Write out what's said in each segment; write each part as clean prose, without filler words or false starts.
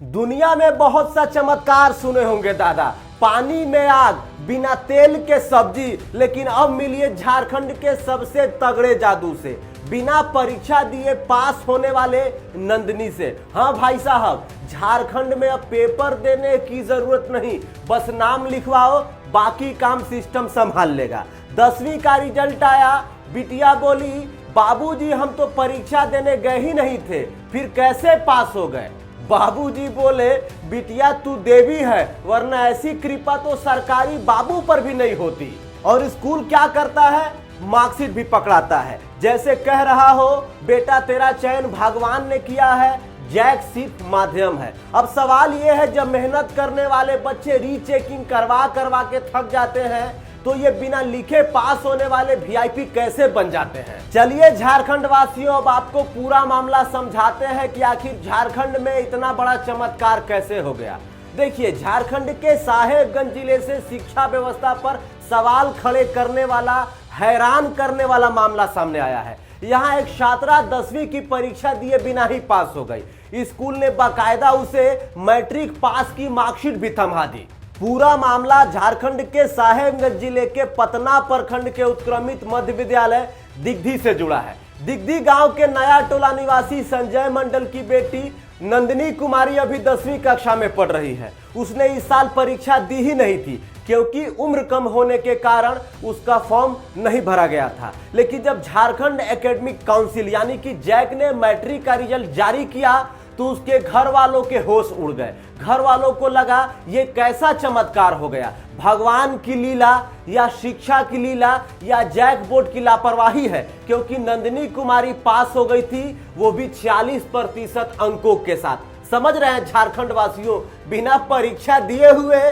दुनिया में बहुत सा चमत्कार सुने होंगे दादा। पानी में आग, बिना तेल के सब्जी। लेकिन अब मिलिए झारखंड के सबसे तगड़े जादू से, बिना परीक्षा दिए पास होने वाले नंदिनी से। हाँ भाई साहब, झारखंड में अब पेपर देने की जरूरत नहीं, बस नाम लिखवाओ, बाकी काम सिस्टम संभाल लेगा। 10वीं का रिजल्ट आया, बिटिया बोली बाबूजी हम तो परीक्षा देने गए ही नहीं थे, फिर कैसे पास हो गए। बाबूजी बोले बिटिया तू देवी है, वरना ऐसी कृपा तो सरकारी बाबू पर भी नहीं होती। और स्कूल क्या करता है, मार्कशीट भी पकड़ाता है, जैसे कह रहा हो बेटा तेरा चयन भगवान ने किया है, जैक सिर्फ माध्यम है। अब सवाल यह है, जब मेहनत करने वाले बच्चे रीचेकिंग करवा करवा के थक जाते हैं, तो ये बिना लिखे पास होने वाले वीआईपी कैसे बन जाते हैं। चलिए झारखंड वासियों, अब आपको पूरा मामला समझाते हैं कि आखिर झारखंड में इतना बड़ा चमत्कार कैसे हो गया। देखिए, झारखंड के साहेबगंज जिले से शिक्षा व्यवस्था पर सवाल खड़े करने वाला, हैरान करने वाला मामला सामने आया है। यहाँ एक छात्रा 10वीं की परीक्षा दिए बिना ही पास हो गई। स्कूल ने बाकायदा उसे मैट्रिक पास की मार्कशीट भी थमा दी। पूरा मामला झारखंड के साहेबगंज जिले के पतना प्रखंड के उत्क्रमित मध्य विद्यालय दिग्धी से जुड़ा है। दिग्धी गांव के नया टोला निवासी संजय मंडल की बेटी नंदिनी कुमारी अभी 10वीं कक्षा में पढ़ रही है। उसने इस साल परीक्षा दी ही नहीं थी, क्योंकि उम्र कम होने के कारण उसका फॉर्म नहीं भरा गया था। लेकिन जब झारखंड एकेडमिक काउंसिल यानी कि जैक ने मैट्रिक का रिजल्ट जारी किया, तो उसके घर वालों के होश उड़ गए। घर वालों को लगा ये कैसा चमत्कार हो गया, भगवान की लीला या शिक्षा की लीला या जैक बोर्ड की लापरवाही है, क्योंकि नंदिनी कुमारी पास हो गई थी, वो भी 46% अंकों के साथ। समझ रहे हैं झारखंड वासियों, बिना परीक्षा दिए हुए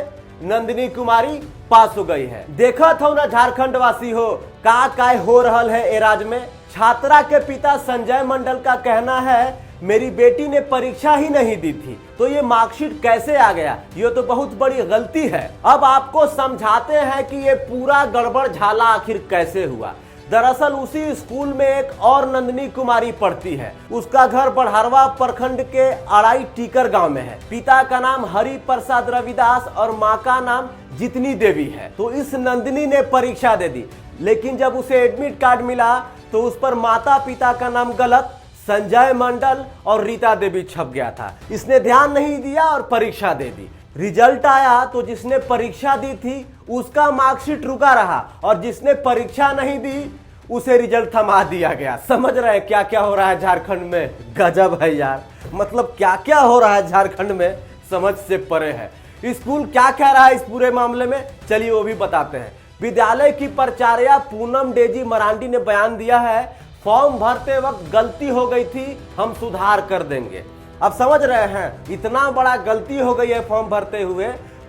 नंदिनी कुमारी पास हो गई है। देखा था ना झारखंड वासी हो का काय हो रहल है ए राज्य में। छात्रा के पिता संजय मंडल का कहना है मेरी बेटी ने परीक्षा ही नहीं दी थी, तो ये मार्कशीट कैसे आ गया, ये तो बहुत बड़ी गलती है। अब आपको समझाते हैं कि ये पूरा गड़बड़ झाला आखिर कैसे हुआ। दरअसल उसी स्कूल में एक और नंदिनी कुमारी पढ़ती है। उसका घर बड़हरवा प्रखंड के अड़ाई टीकर गांव में है। पिता का नाम हरि प्रसाद रविदास और माँ का नाम जितनी देवी है। तो इस नंदिनी ने परीक्षा दे दी, लेकिन जब उसे एडमिट कार्ड मिला तो उस पर माता पिता का नाम गलत संजय मंडल और रीता देवी छप गया था। इसने ध्यान नहीं दिया और परीक्षा दे दी। रिजल्ट आया तो जिसने परीक्षा दी थी उसका मार्कशीट रुका रहा, और जिसने परीक्षा नहीं दी उसे रिजल्ट थमा दिया गया। समझ रहे हैं क्या क्या हो रहा है झारखंड में। गजब है यार, मतलब क्या क्या हो रहा है झारखंड में, समझ से परे है। स्कूल क्या कह रहा है इस पूरे मामले में, चलिए वो भी बताते हैं। विद्यालय की प्राचार्या पूनम डेजी मरांडी ने बयान दिया है, फॉर्म भरते वक्त गलती हो गई थी, हम सुधार कर देंगे। अब समझ रहे हैं, इतना बड़ा गलती हो गई है फॉर्म भरते हुए,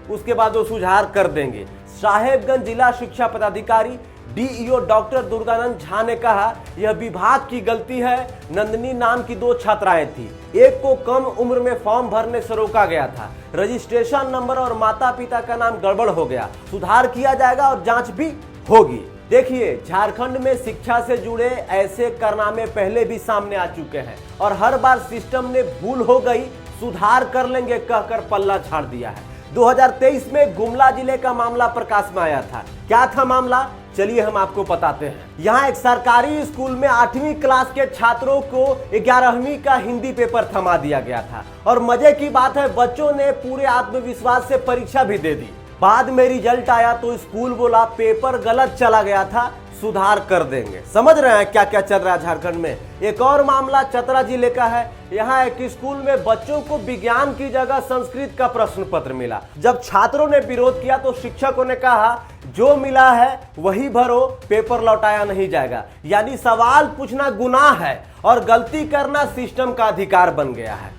उसके बाद वो सुधार कर देंगे। साहेबगंज जिला शिक्षा पदाधिकारी डीईओ डॉक्टर दुर्गानंद झा ने कहा यह विभाग की गलती है। नंदिनी नाम की 2 छात्राएं थी, एक को कम उम्र में फॉर्म भरने से रोका गया था। रजिस्ट्रेशन नंबर और माता पिता का नाम गड़बड़ हो गया, सुधार किया जाएगा और जांच भी होगी। देखिए, झारखंड में शिक्षा से जुड़े ऐसे कारनामे पहले भी सामने आ चुके हैं, और हर बार सिस्टम ने भूल हो गई सुधार कर लेंगे कहकर पल्ला झाड़ दिया है। 2023 में गुमला जिले का मामला प्रकाश में आया था। क्या था मामला, चलिए हम आपको बताते हैं। यहाँ एक सरकारी स्कूल में 8वीं क्लास के छात्रों को 11वीं का हिंदी पेपर थमा दिया गया था, और मजे की बात है बच्चों ने पूरे आत्मविश्वास से परीक्षा भी दे दी। बाद में रिजल्ट आया तो स्कूल बोला पेपर गलत चला गया था, सुधार कर देंगे। समझ रहे हैं क्या क्या चल रहा है झारखंड में। एक और मामला चतरा जिले का है। यहाँ एक स्कूल में बच्चों को विज्ञान की जगह संस्कृत का प्रश्न पत्र मिला। जब छात्रों ने विरोध किया तो शिक्षकों ने कहा जो मिला है वही भरो, पेपर लौटाया नहीं जाएगा। यानी सवाल पूछना गुनाह है और गलती करना सिस्टम का अधिकार बन गया है।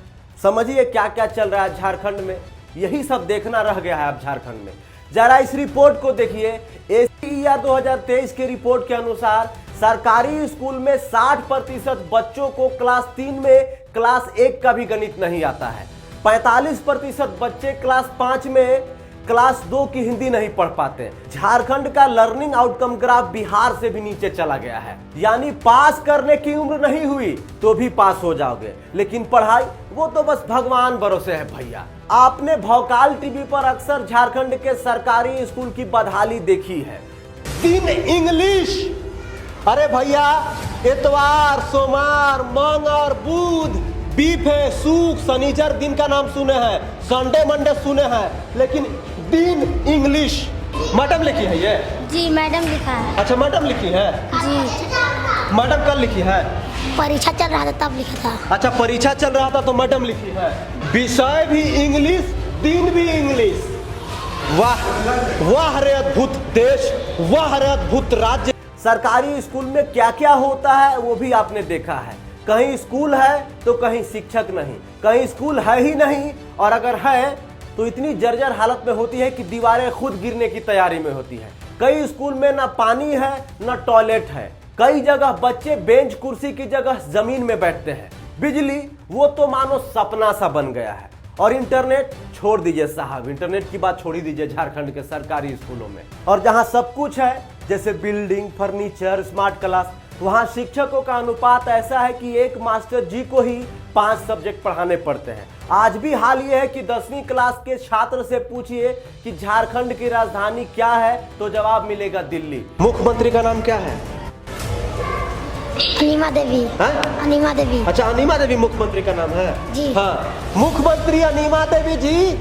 समझिए क्या क्या चल रहा है झारखंड में, यही सब देखना रह गया है अब झारखंड में। जरा इस रिपोर्ट को देखिए। एसईईआर 2023 के रिपोर्ट के अनुसार सरकारी स्कूल में 60% बच्चों को क्लास 3 में क्लास 1 का भी गणित नहीं आता है। 45% बच्चे क्लास 5 में क्लास 2 की हिंदी नहीं पढ़ पाते। झारखंड का लर्निंग आउटकम ग्राफ बिहार से भी नीचे चला गया है। यानी पास करने की उम्र नहीं हुई तो भी पास हो जाओगे, लेकिन पढ़ाई वो तो बस भगवान भरोसे है भैया। आपने भौकाल टीवी पर अक्सर झारखंड के सरकारी स्कूल की बदहाली देखी है। 3 इंग्लिश, अरे भैया इतवार, सोमवार, मंगल, बुध, बीफ है, सुख, शनिचर दिन का नाम सुने हैं, संडे मंडे सुने हैं, लेकिन दिन इंग्लिश मैडम लिखी है ये? जी मैडम लिखा है। अच्छा मैडम लिखी है? जी मैडम कल लिखी है? परीक्षा चल रहा था तब लिखा था। अच्छा परीक्षा चल रहा था तो मैडम लिखी है। विषय भी इंग्लिश, दिन भी इंग्लिश। वाह वाह रे अद्भुत देश, वाह रे अद्भुत राज्य। सरकारी स्कूल में क्या क्या होता है वो भी आपने देखा है। कहीं स्कूल है तो कहीं शिक्षक नहीं, कहीं स्कूल है ही नहीं, और अगर है तो इतनी जर्जर हालत में होती है कि दीवारें खुद गिरने की तैयारी में होती है। कई स्कूल में ना पानी है ना टॉयलेट है। कई जगह बच्चे बेंच कुर्सी की जगह जमीन में बैठते हैं। बिजली वो तो मानो सपना सा बन गया है। और इंटरनेट छोड़ दीजिए साहब, इंटरनेट की बात छोड़ ही दीजिए झारखंड के सरकारी स्कूलों में। और जहां सब कुछ है जैसे बिल्डिंग, फर्नीचर, स्मार्ट क्लास, वहां शिक्षकों का अनुपात ऐसा है कि एक मास्टर जी को ही 5 सब्जेक्ट पढ़ाने पड़ते हैं। आज भी हाल ये है कि 10वीं क्लास के छात्र से पूछिए कि झारखंड की राजधानी क्या है तो जवाब मिलेगा दिल्ली। मुख्यमंत्री का नाम क्या है? अनिमा देवी। अनिमा देवी। अच्छा अनिमा देवी मुख्यमंत्री का नाम है जी। हाँ, मुख्यमंत्री अनिमा देवी जी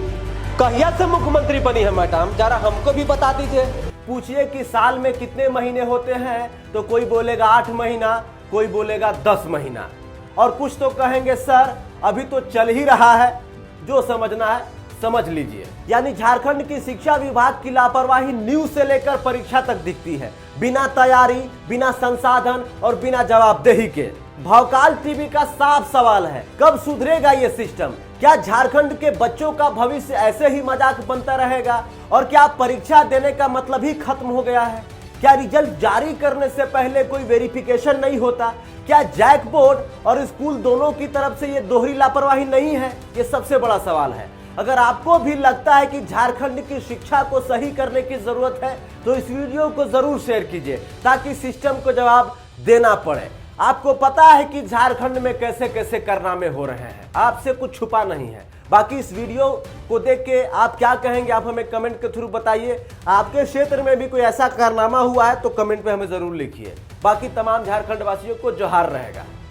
कहिया से मुख्यमंत्री बनी है मैडम, जरा हमको भी बता दीजिए। पूछिए कि साल में कितने महीने होते हैं तो कोई बोलेगा 8 महीना, कोई बोलेगा 10 महीना, और कुछ तो कहेंगे सर अभी तो चल ही रहा है। जो समझना है समझ लीजिए। यानी झारखंड की शिक्षा विभाग की लापरवाही न्यूज से लेकर परीक्षा तक दिखती है, बिना तैयारी, बिना संसाधन और बिना जवाबदेही के। भौकाल टीवी का साफ सवाल है, कब सुधरेगा ये सिस्टम? क्या झारखंड के बच्चों का भविष्य ऐसे ही मजाक बनता रहेगा? और क्या परीक्षा देने का मतलब ही खत्म हो गया है? क्या रिजल्ट जारी करने से पहले कोई वेरिफिकेशन नहीं होता? क्या जैक बोर्ड और स्कूल दोनों की तरफ से ये दोहरी लापरवाही नहीं है? ये सबसे बड़ा सवाल है। अगर आपको भी लगता है कि झारखंड की शिक्षा को सही करने की जरूरत है तो इस वीडियो को जरूर शेयर कीजिए ताकि सिस्टम को जवाब देना पड़े। आपको पता है कि झारखंड में कैसे कैसे कारनामे हो रहे हैं, आपसे कुछ छुपा नहीं है। बाकी इस वीडियो को देख के आप क्या कहेंगे आप हमें कमेंट के थ्रू बताइए। आपके क्षेत्र में भी कोई ऐसा कारनामा हुआ है तो कमेंट में हमें जरूर लिखिए। बाकी तमाम झारखंड वासियों को जोहार रहेगा।